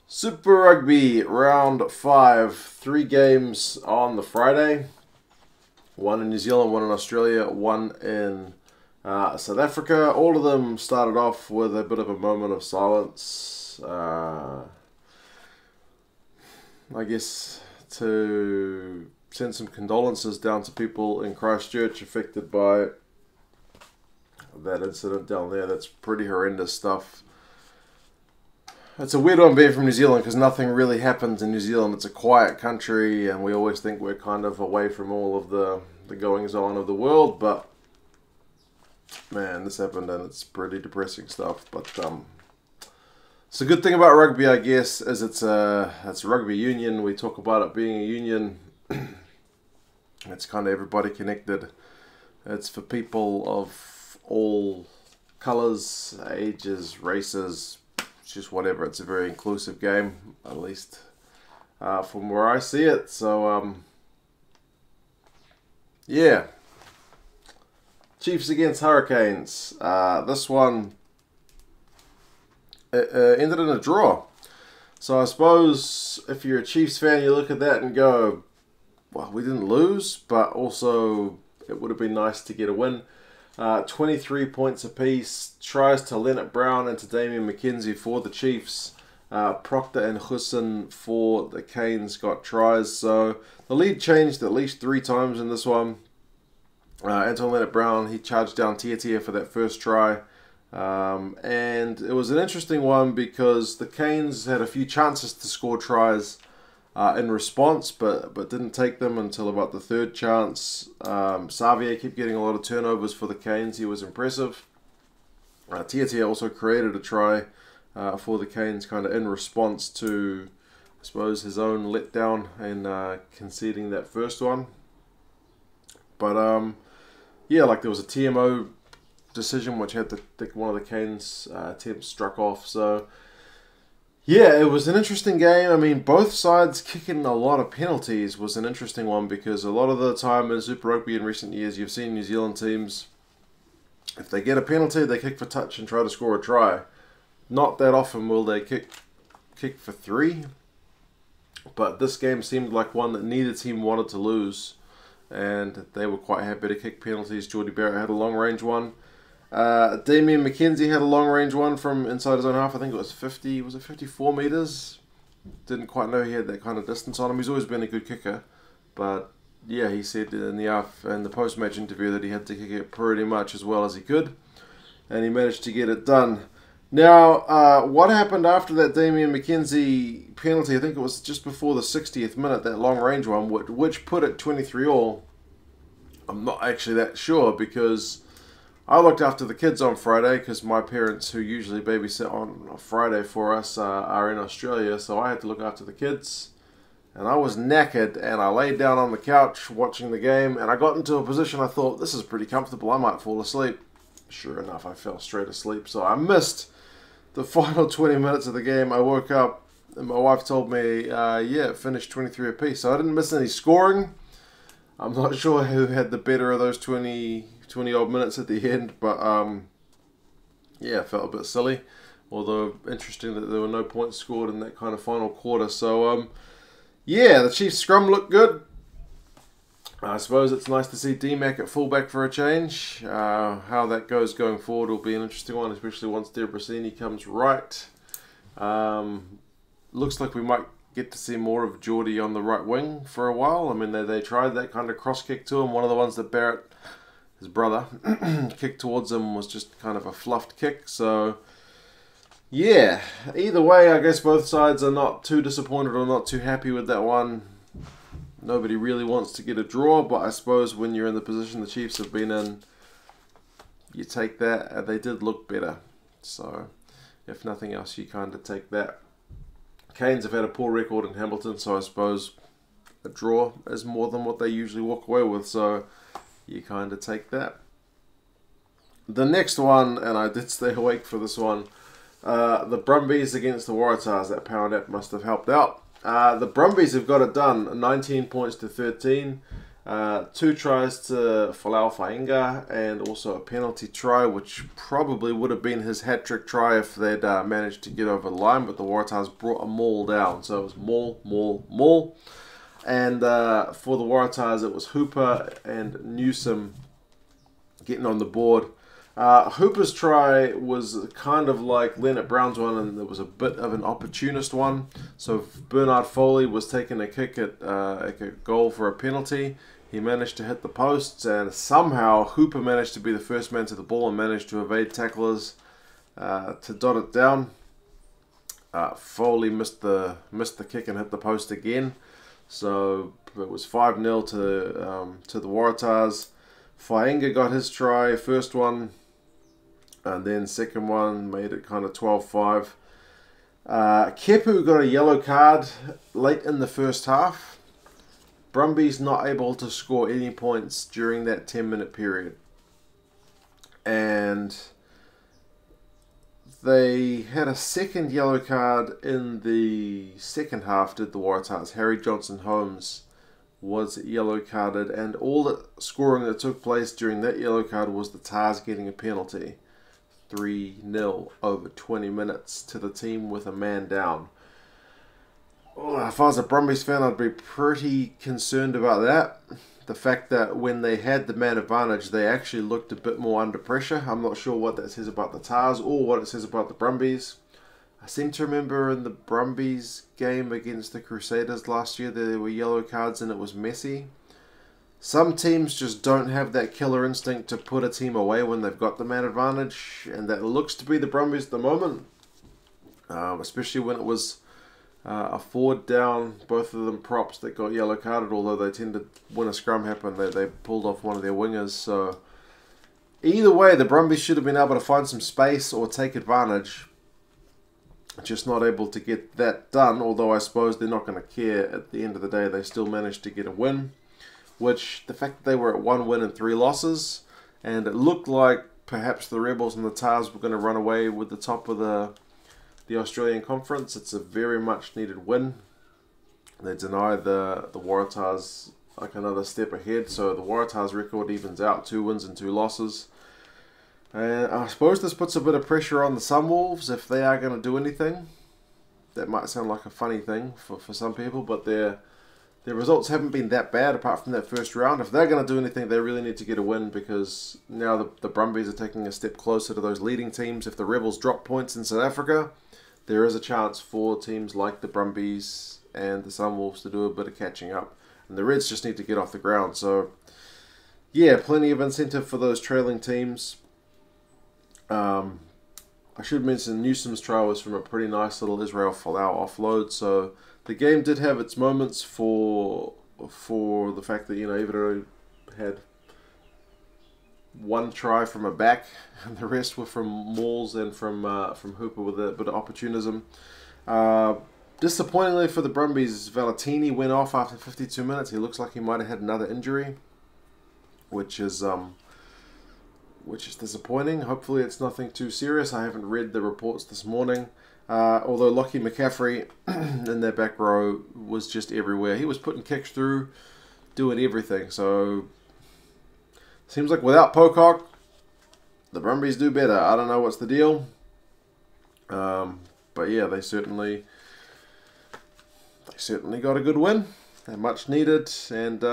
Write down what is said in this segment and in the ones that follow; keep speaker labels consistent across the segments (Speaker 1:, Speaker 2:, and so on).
Speaker 1: Super Rugby round 5, 3 games on the Friday. One in New Zealand, one in Australia, one in South Africa. All of them started off with a bit of a moment of silence. I guess to send some condolences down to people in Christchurch affected by that incident down there. That's pretty horrendous stuff. It's a weird one being from New Zealand because nothing really happens in New Zealand. It's a quiet country and we always think we're kind of away from all of the goings on of the world, but man, this happened and it's pretty depressing stuff. But so a good thing about rugby, I guess, is it's a rugby union. We talk about it being a union. It's kind of everybody connected. It's for people of all colours, ages, races, just whatever. It's a very inclusive game, at least from where I see it. So yeah, Chiefs against Hurricanes. This one ended in a draw. So I suppose if you're a Chiefs fan, you look at that and go, well, we didn't lose, but also it would have been nice to get a win. 23 points apiece. Tries to Leonard Brown and to Damian McKenzie for the Chiefs. Proctor and Husson for the Canes got tries. So the lead changed at least 3 times in this one. Anton Leonard Brown, he charged down Tia for that first try. And it was an interesting one because the Canes had a few chances to score tries in response, but didn't take them until about the 3rd chance. Xavier kept getting a lot of turnovers for the Canes. He was impressive. Tia also created a try for the Canes kind of in response to, I suppose, his own letdown and conceding that first one. But yeah, like there was a TMO decision which had one of the Canes attempts struck off. So yeah, it was an interesting game. I mean, both sides kicking a lot of penalties was an interesting one because a lot of the time in Super Rugby in recent years, you've seen New Zealand teams, if they get a penalty, they kick for touch and try to score a try. Not that often will they kick for 3, but this game seemed like one that neither team wanted to lose, and they were quite happy to kick penalties. Geordie Barrett had a long-range one. Damian McKenzie had a long-range one from inside his own half. I think it was 54 metres? Didn't quite know he had that kind of distance on him. He's always been a good kicker. But yeah, he said in the post-match interview that he had to kick it pretty much as well as he could. And he managed to get it done. Now, what happened after that Damian McKenzie penalty? I think it was just before the 60th minute, that long-range one, which put it 23-all. I'm not actually that sure because I looked after the kids on Friday because my parents, who usually babysit on a Friday for us, are in Australia, so I had to look after the kids. And I was knackered, and I laid down on the couch watching the game, and I got into a position I thought, this is pretty comfortable, I might fall asleep. Sure enough, I fell straight asleep, so I missed the final 20 minutes of the game. I woke up, and my wife told me, yeah, it finished 23 apiece, so I didn't miss any scoring. I'm not sure who had the better of those 20 odd minutes at the end, but yeah, it felt a bit silly, although interesting that there were no points scored in that kind of final quarter. So yeah, the Chiefs scrum looked good. I suppose it's nice to see D-Mac at fullback for a change. How that goes going forward will be an interesting one, especially once Debrasini comes right. Looks like we might get to see more of Geordie on the right wing for a while. I mean, they tried that kind of cross kick to him. One of the ones that Barrett, his brother, kicked towards him was just kind of a fluffed kick. So yeah, either way, I guess both sides are not too disappointed or not too happy with that one. Nobody really wants to get a draw, but I suppose when you're in the position the Chiefs have been in, you take that, and they did look better. So if nothing else, you kind of take that. Canes have had a poor record in Hamilton, so I suppose a draw is more than what they usually walk away with, so you kind of take that. The next one, and I did stay awake for this one, the Brumbies against the Waratahs. That power nap must have helped out. The Brumbies have got it done, 19 points to 13. 2 tries to Folau Fainga and also a penalty try, which probably would have been his hat-trick try if they'd managed to get over the line, but the Waratahs brought a maul down. So it was maul, maul, maul. And for the Waratahs, it was Hooper and Newsom getting on the board. Hooper's try was kind of like Leonard Brown's one, and it was a bit of an opportunist one. So Bernard Foley was taking a kick at a goal for a penalty. He managed to hit the posts, and somehow Hooper managed to be the first man to the ball and managed to evade tacklers to dot it down. Foley missed the kick and hit the post again. So it was 5-0 to the Waratahs. Fainga got his try, first one, and then second one made it kind of 12-5. Kepu got a yellow card late in the first half. Brumbies not able to score any points during that 10-minute period. And they had a second yellow card in the second half, did the Waratahs. Harry Johnson-Holmes was yellow carded, and all the scoring that took place during that yellow card was the Tars getting a penalty. 3-0 over 20 minutes to the team with a man down. Oh, if I was a Brumbies fan, I'd be pretty concerned about that. The fact that when they had the man advantage, they actually looked a bit more under pressure. I'm not sure what that says about the Tars or what it says about the Brumbies. I seem to remember in the Brumbies game against the Crusaders last year, there were yellow cards and it was messy. Some teams just don't have that killer instinct to put a team away when they've got the man advantage, and that looks to be the Brumbies at the moment. Especially when it was a forward down, both of them props that got yellow carded, although they tended, when a scrum happened, they pulled off one of their wingers. So either way, the Brumbies should have been able to find some space or take advantage. Just not able to get that done, although I suppose they're not going to care. At the end of the day, they still managed to get a win, which the fact that they were at 1 win and 3 losses, and it looked like perhaps the Rebels and the Tars were going to run away with the top of the Australian Conference. It's a very much needed win. They deny the Waratahs like another step ahead, so the Waratahs record evens out, 2 wins and 2 losses. And I suppose this puts a bit of pressure on the Sunwolves if they are going to do anything. That might sound like a funny thing for some people, but their results haven't been that bad apart from that first round. If they're going to do anything, they really need to get a win, because now the Brumbies are taking a step closer to those leading teams. If the Rebels drop points in South Africa, there is a chance for teams like the Brumbies and the Sunwolves to do a bit of catching up. And the Reds just need to get off the ground. So, yeah, plenty of incentive for those trailing teams. I should mention Newsom's try was from a pretty nice little Israel Folau offload. So the game did have its moments for the fact that, even though it had 1 try from a back, and the rest were from mauls and from Hooper with a bit of opportunism. Disappointingly for the Brumbies, Valentini went off after 52 minutes. He looks like he might have had another injury, which is disappointing. Hopefully it's nothing too serious. I haven't read the reports this morning. Although Lockie McCaffrey in their back row was just everywhere. He was putting kicks through, doing everything. So seems like without Pocock, the Brumbies do better. I don't know what's the deal. But yeah, they certainly got a good win. They're much needed, and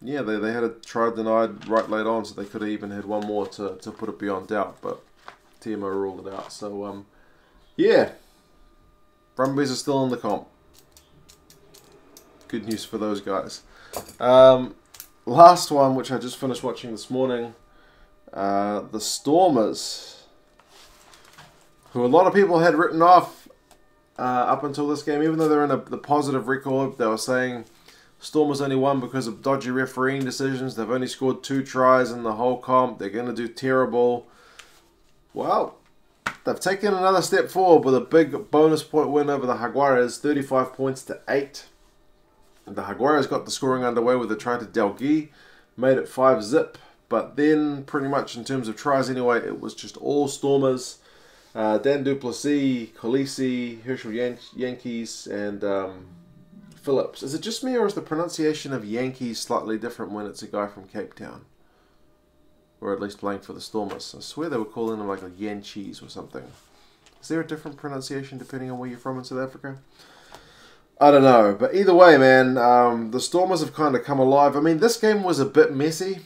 Speaker 1: yeah, they had a try denied right late on, so they could have even had 1 more to put it beyond doubt, but TMO ruled it out. So yeah, Brumbies are still in the comp. Good news for those guys. Last one, which I just finished watching this morning, the Stormers, who a lot of people had written off up until this game, even though they're in the positive record. They were saying Stormers only won because of dodgy refereeing decisions. They've only scored 2 tries in the whole comp. They're going to do terrible. Well, they've taken another step forward with a big bonus point win over the Jaguars, 35 points to 8. The Jaguars got the scoring underway with a try to Delgi, made it 5-zip. But then, pretty much in terms of tries anyway, it was just all Stormers. Dan Duplessis, Khaleesi, Herschel Yankees, and Phillips. Is it just me, or is the pronunciation of Yankees slightly different when it's a guy from Cape Town? Or at least playing for the Stormers. I swear they were calling him like a Yankees or something. Is there a different pronunciation depending on where you're from in South Africa? I don't know. But either way, man, the Stormers have kind of come alive. I mean, this game was a bit messy.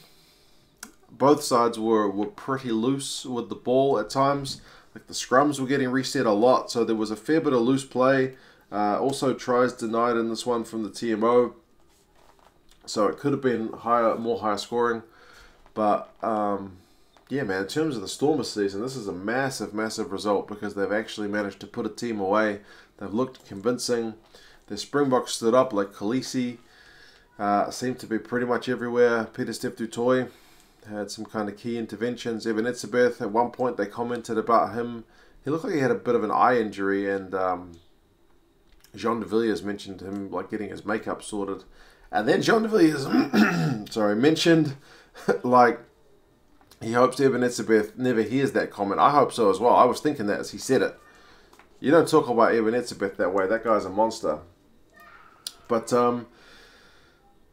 Speaker 1: Both sides were pretty loose with the ball at times. Like the scrums were getting reset a lot, so there was a fair bit of loose play. Also tries denied in this one from the TMO. So it could have been more higher scoring. But, yeah, man, in terms of the Stormers season, this is a massive, massive result because they've actually managed to put a team away. They've looked convincing. Their Springboks stood up like Khaleesi. Seemed to be pretty much everywhere. Peter Steph du Toit had some kind of key interventions. Evan Etzebeth, at one point they commented about him. He looked like he had a bit of an eye injury, and Jean de Villiers mentioned him like getting his makeup sorted. And then Jean de Villiers mentioned like he hopes Evan Etzebeth never hears that comment. I hope so as well. I was thinking that as he said it. You don't talk about Evan Etzebeth that way. That guy's a monster. But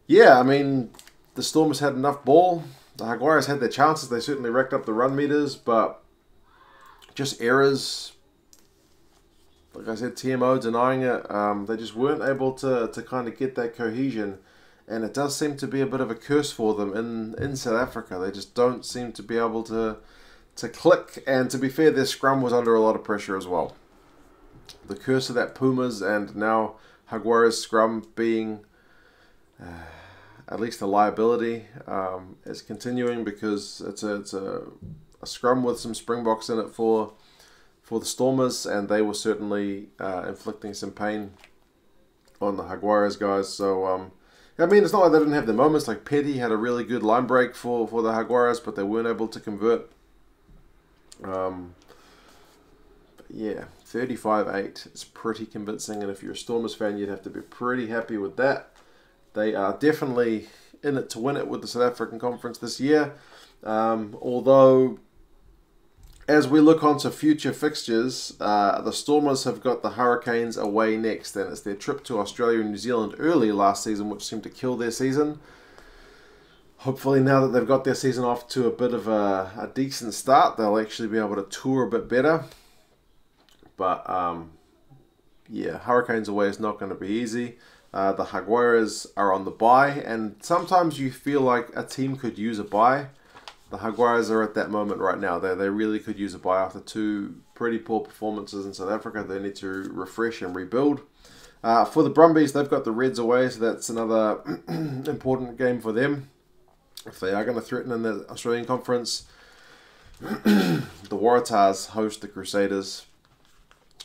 Speaker 1: yeah, I mean, the Stormers had enough ball. The Jaguars had their chances. They certainly racked up the run meters, but just errors. Like I said, TMO denying it. They just weren't able to kind of get that cohesion. And it does seem to be a bit of a curse for them in South Africa. They just don't seem to be able to click. And to be fair, their scrum was under a lot of pressure as well. The curse of that Pumas and now Jaguars scrum being at least a liability is continuing because it's a scrum with some Springboks in it for the Stormers, and they were certainly inflicting some pain on the Jaguars guys. So I mean, it's not like they didn't have their moments. Like Petty had a really good line break for the Jaguars, but they weren't able to convert. Yeah, 35-8. It's pretty convincing, and if you're a Stormers fan, you'd have to be pretty happy with that. They are definitely in it to win it with the South African Conference this year. Although, as we look on to future fixtures, the Stormers have got the Hurricanes away next, and it's their trip to Australia and New Zealand early last season, which seemed to kill their season. Hopefully now that they've got their season off to a bit of a decent start, they'll actually be able to tour a bit better. But, yeah, Hurricanes away is not going to be easy. The Jaguars are on the bye, and sometimes you feel like a team could use a bye. The Jaguars are at that moment right now. They really could use a bye after two pretty poor performances in South Africa. They need to refresh and rebuild. For the Brumbies, they've got the Reds away, so that's another important game for them. If they are going to threaten in the Australian Conference, the Waratahs host the Crusaders.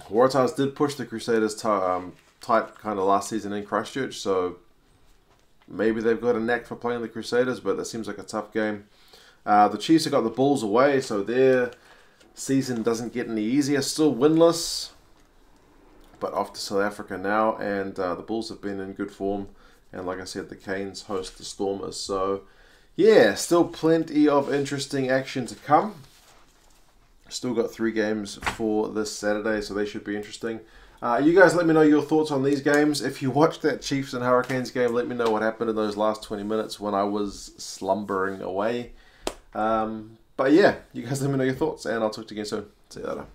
Speaker 1: Waratahs did push the Crusaders tight kind of last season in Christchurch, so maybe they've got a knack for playing the Crusaders, but that seems like a tough game. The Chiefs have got the Bulls away, so their season doesn't get any easier. Still winless, but off to South Africa now, and the Bulls have been in good form. And like I said, the Canes host the Stormers. So, yeah, still plenty of interesting action to come. Still got 3 games for this Saturday, so they should be interesting. You guys let me know your thoughts on these games. If you watched that Chiefs and Hurricanes game, let me know what happened in those last 20 minutes when I was slumbering away. But yeah, you guys let me know your thoughts, and I'll talk to you again soon. See you later.